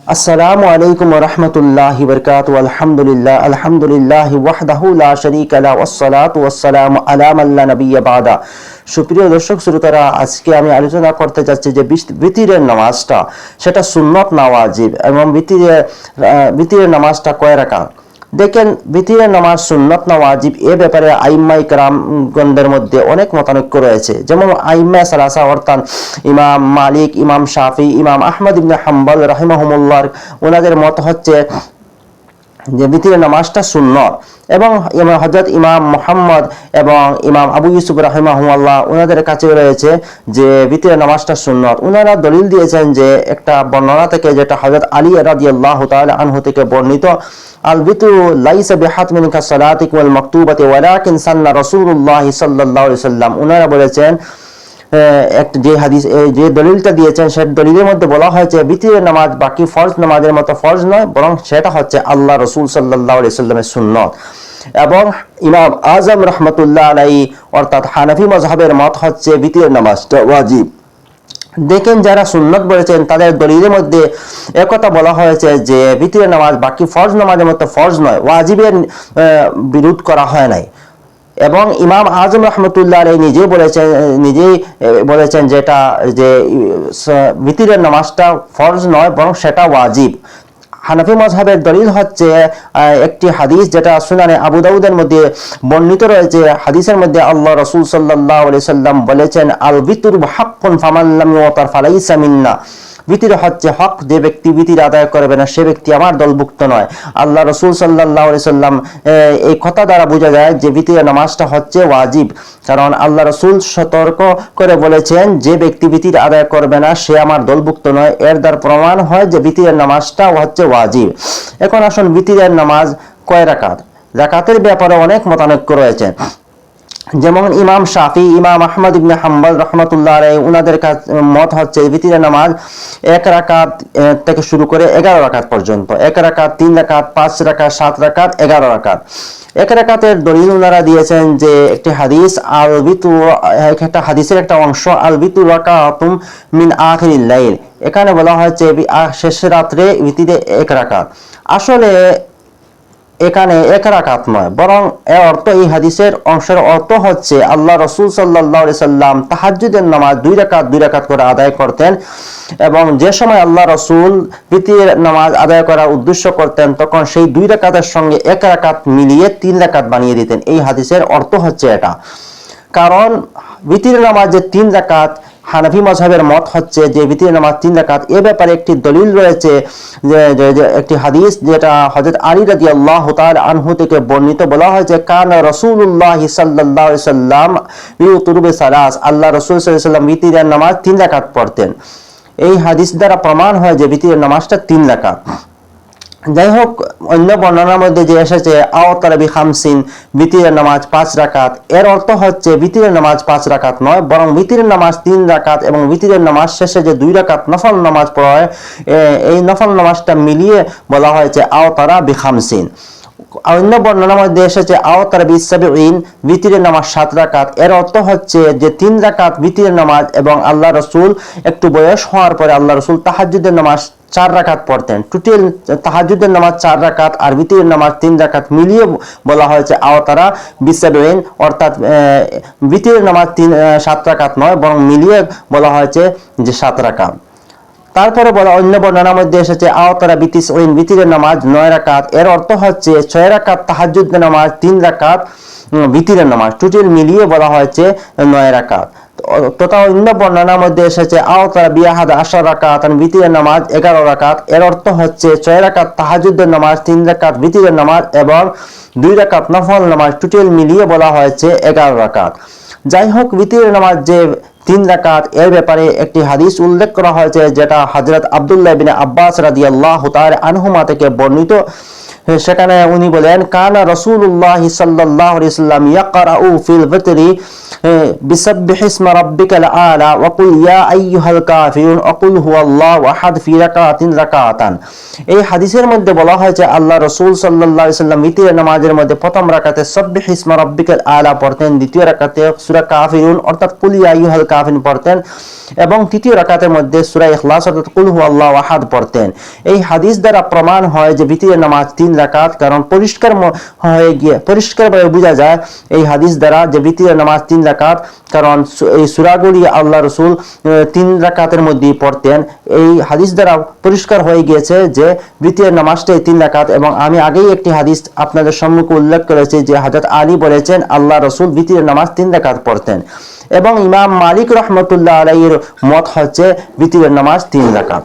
আসসালামু আলাইকুম ওয়া রাহমাতুল্লাহি ওয়া বারাকাতুহু আলহামদুলিল্লাহি ওয়াহদাহু লা শারীকা লাহু ওয়াসসালাতু ওয়াসসালামু আলা মান লা নাবিয়্যা বা'দা। সুপ্রিয় দর্শক শ্রোতারা, আজকে আমি আলোচনা করতে যাচ্ছি যে বিতিরের নামাজটা সেটা সুন্নত না ওয়াজিব, এবং বিতিরের নামাজটা কয় রাকাত। দেখেন, বিতিরের নামাজ সুন্নত না ওয়াজিব এ ব্যাপারে আইম্মায়ে কেরামগণদের মধ্যে অনেক মতানৈক্য রয়েছে। যেমন আইম্মা সালাসা অর্থাৎ ইমাম মালিক, ইমাম শাফি, ইমাম আহমদ ইবনে হাম্বল রাহিমাহুমুল্লাহ, ওনাদের মত হচ্ছে যে বিতিরের নামাজটা সুন্নত, এবং হযরত ইমাম মুহাম্মদ এবং ইমাম আবু ইউসুফ রাহিমাহুল্লাহ ওনাদের কাছে রয়েছে যে বিতিরের নামাজটা সুন্নত। ওনারা দলিল দিয়েছেন যে একটা বর্ণনা থেকে, যেটা হযরত আলী রাদিয়াল্লাহু তাআলা আনহু থেকে বর্ণিত, আল বিতু লাইসা বিহাতমিন কাসসালাতিকুম ওয়াল মাকতুবাতি ওয়ালাকিন সান্না রাসূলুল্লাহ সাল্লাল্লাহু আলাইহি ওয়াসাল্লাম। ওনারা বলেছেন, যে হাদিস যে দলিলটা দিয়েছেন সে দলিলের মধ্যে বলা হয়েছে বিতিরের নামাজ বাকি ফরজ নামাজের মতো ফরজ নয়, বরং সেটা হচ্ছে আল্লাহ রাসূল সাল্লাল্লাহু আলাইহি ওয়াসাল্লামের সুন্নত। এবং ইমাম আজম রাহমাতুল্লাহ আলাইহি অর্থাৎ হানাফি মাযহাবের মত হচ্ছে বিতিরের নামাজটা ওয়াজিব। দেখেন, যারা সুন্নত বলেছেন তাদের দলিলের মধ্যে একথা বলা হয়েছে যে বিতিরের নামাজ বাকি ফরজ নামাজের মতো ফরজ নয়, ওয়াজিবের বিরোধ করা হয় নাই। এবং ইমাম আজম রহমতুল্লাহ আলাইহি নিজেই বলেছেন যেটা যে বিতিরের নামাজটা ফরজ নয়, বরং সেটা ওয়াজিব। হানাফি মাযহাবের দলিল হচ্ছে একটি হাদিস যেটা সুনানে আবু দাউদের মধ্যে বর্ণিত রয়েছে। হাদিসের মধ্যে আল্লাহ রাসূল সাল্লাল্লাহু আলাইহি সাল্লাম বলেছেন, আল বিতরু হাক্কুন ফামান লাম ইউতার ফালাইসা মিন্না। বিতির হচ্ছে হক, যে ব্যক্তি বিতির আদায় করবে না সে ব্যক্তি আমার দলভুক্ত নয়। আল্লাহ রাসূল সাল্লাল্লাহু আলাইহি সাল্লাম এই কথা দ্বারা বোঝা যায় যে বিতিরের নামাজটা হচ্ছে ওয়াজিব, কারণ আল্লাহ রাসূল সতর্ক করে বলেছেন যে ব্যক্তি বিতির আদায় করবে না সে আমার দলভুক্ত নয়। এর দ্বারা প্রমাণ হয় যে বিতিরের নামাজটা হচ্ছে ওয়াজিব। এখন আসুন, বিতিরের নামাজ কয় রাকাত। রাকাতের ব্যাপারে অনেক মতানৈক্য রয়েছে। যেমন ইমাম শাফি, ইমাম আহমদ ইবনে হাম্বল রাহমাতুল্লাহ আলাইহি ওনাদের মত হচ্ছে বিতিরের নামাজ 1 রাকাত থেকে শুরু করে 11 রাকাত পর্যন্ত। 1 রাকাত, 3 রাকাত, 5 রাকাত, 7 রাকাত, 11 রাকাত। 1 রাকাতের দলিল ওনারা দিয়েছেন যে একটি হাদিস, আল বিতু, একটা হাদিসের একটা অংশ, আল বিতু রাকাতুম মিন আখিরিল লাইল। এখানে বলা হয়েছে শেষ রাত্রে বিতিরে 1 রাকাত। আসলে এখানে 1 রাকাত নয়, বরং এর অর্থ, এই হাদিসের অংশের অর্থ হচ্ছে আল্লাহ রাসূল সাল্লাল্লাহু আলাইহি সাল্লাম তাহাজ্জুদের নামাজ 2 রাকাত করে আদায় করতেন, এবং যে সময় আল্লাহ রাসূল বিতিরের নামাজ আদায় করার উদ্দেশ্য করতেন তখন সেই 2 রাকাতের সঙ্গে 1 রাকাত মিলিয়ে 3 রাকাত বানিয়ে দিতেন। এই হাদিসের অর্থ হচ্ছে এটা। কারণ বিতিরের নামাজে 3 রাকাত, হানাফি মাযহাবের মত হচ্ছে যে বিতিরের নামাজ 3 রাকাত। এ ব্যাপারে একটি দলিল রয়েছে, যে একটি হাদিস যেটা হযরত আলী রাদিয়াল্লাহু তাআলা আনহু থেকে বর্ণিত, বলা হয়েছে কানা রাসূলুল্লাহ সাল্লাল্লাহু আলাইহি সাল্লাম ইউতিরু বিসালাস। আল্লাহ রাসূল সাল্লাল্লাহু আলাইহি সাল্লাম বিতিরের নামাজ 3 রাকাত পড়তেন। এই হাদিস দ্বারা প্রমাণ হয় যে বিতিরের নামাজটা 3 রাকাত। যাই হোক, অন্য বর্ণনার মধ্যে যে এসেছে আওতারা বি খামসিন, বিতিরের নামাজ 5 রাকাত, এর অর্থ হচ্ছে বিতিরের নামাজ 5 রাকাত নয়, বরং বিতিরের নামাজ 3 রাকাত, এবং বিতিরের নামাজ শেষে যে 2 রাকাত নফল নামাজ পড়া হয়, এই নফল নামাজটা মিলিয়ে বলা হয়েছে আওতারা বি খামসিন। অন্য বর্ণনার মধ্যে এসেছে আওতারা বি সাবঈন, বিতিরের নামাজ 7 রাকাত। এর অর্থ হচ্ছে যে 3 রাকাত বিতিরের নামাজ, এবং আল্লাহ রাসূল একটু বয়স হওয়ার পরে আল্লাহ রাসূল তাহাজ্জুদের নামাজ 4 রাকাত পড়তেন। টোটাল তাহাজ্জুদের নামাজ 4 রাকাত আর বিতিরের নামাজ 3 রাকাত মিলিয়ে বলা হয়েছে আওতারা বিসাবঈন, অর্থাৎ বিতিরের নামাজ 7 রাকাত নয়, বরং মিলিয়ে বলা হয়েছে যে 7 রাকাত। তারপরে অন্য বর্ণনার মধ্যে এসেছে আওতারা বিতিসঈন, বিতিরের নামাজ 9 রাকাত। এর অর্থ হচ্ছে 6 রাকাত তাহাজ্জুদের নামাজ, 3 রাকাত বিতিরের নামাজ, টোটাল মিলিয়ে বলা হয়েছে 9 রাকাত। তথা অন্য বর্ণনার মধ্যে এসেছে আওতারা বিআহাদা 10 রাকাত, বিতিরের নামাজ 11 রাকাত। এর অর্থ হচ্ছে 6 রাকাত তাহাজ্জুদের নামাজ, 3 রাকাত বিতিরের নামাজ, এবং 2 রাকাত নফল নামাজ, টোটাল মিলিয়ে বলা হয়েছে 11 রাকাত। যাই হোক, বিতিরের নামাজ যে 3 রাকাত, এর ব্যাপারে একটি হাদিস উল্লেখ করা হয়েছে যেটা হযরত আব্দুল্লাহ ইবনে আব্বাস রাদিয়াল্লাহু তাআলা আনহুমা থেকে বর্ণিত। সেখানে উনি বলেন কানা রাসূলুল্লাহ সাল্লাল্লাহু আলাইহি ওয়াসাল্লাম ইয়াকরাউ ফিল ভিতরি বিসাব্বিহি ইসমা রাব্বিকাল আলা ওয়া কুল ইয়া আইয়ুহাল কাফিরুন ওয়া কুল হুয়াল্লাহু আহাদ ফি রাকাতান। এই হাদিসের মধ্যে বলা হয়েছে আল্লাহ রাসূল সাল্লাল্লাহু আলাইহি ওয়াসাল্লাম বিতির নামাজের মধ্যে প্রথম রাকাতে সাব্বিহি ইসমা রাব্বিকাল আলা পড়তেন, দ্বিতীয় রাকাতে সূরা কাফিরুন অর্থাৎ কুল ইয়া আইয়ুহাল কাফিরুন পড়তেন এবং তৃতীয় রাকাতের মধ্যে সূরা ইখলাস অর্থাৎ কুল হুয়াল্লাহু আহাদ পড়তেন। এই হাদিস দ্বারা প্রমাণ হয় যে বিতির নামাজ 3 রাকাত, কারণ পরিষ্কারভাবে বোঝা যায় এই হাদিস দ্বারা যে বিতির নামাজ 3 রাকাত, কারণ এই সূরাগুলি আল্লাহ রাসূল 3 রাকাতের মধ্যে পড়তেন। এই হাদিস দ্বারা পরিষ্কার হয়ে গিয়েছে যে বিতির নামাজটাই 3 রাকাত। এবং আমি আগেই একটি হাদিস আপনাদের সম্মুখে উল্লেখ করেছি যে হযরত আলী বলেছেন আল্লাহ রাসূল বিতির নামাজ 3 রাকাত পড়তেন এবং ইমাম মালিক রাহমাতুল্লাহ আলাইহির মত হচ্ছে বিতির নামাজ 3 রাকাত।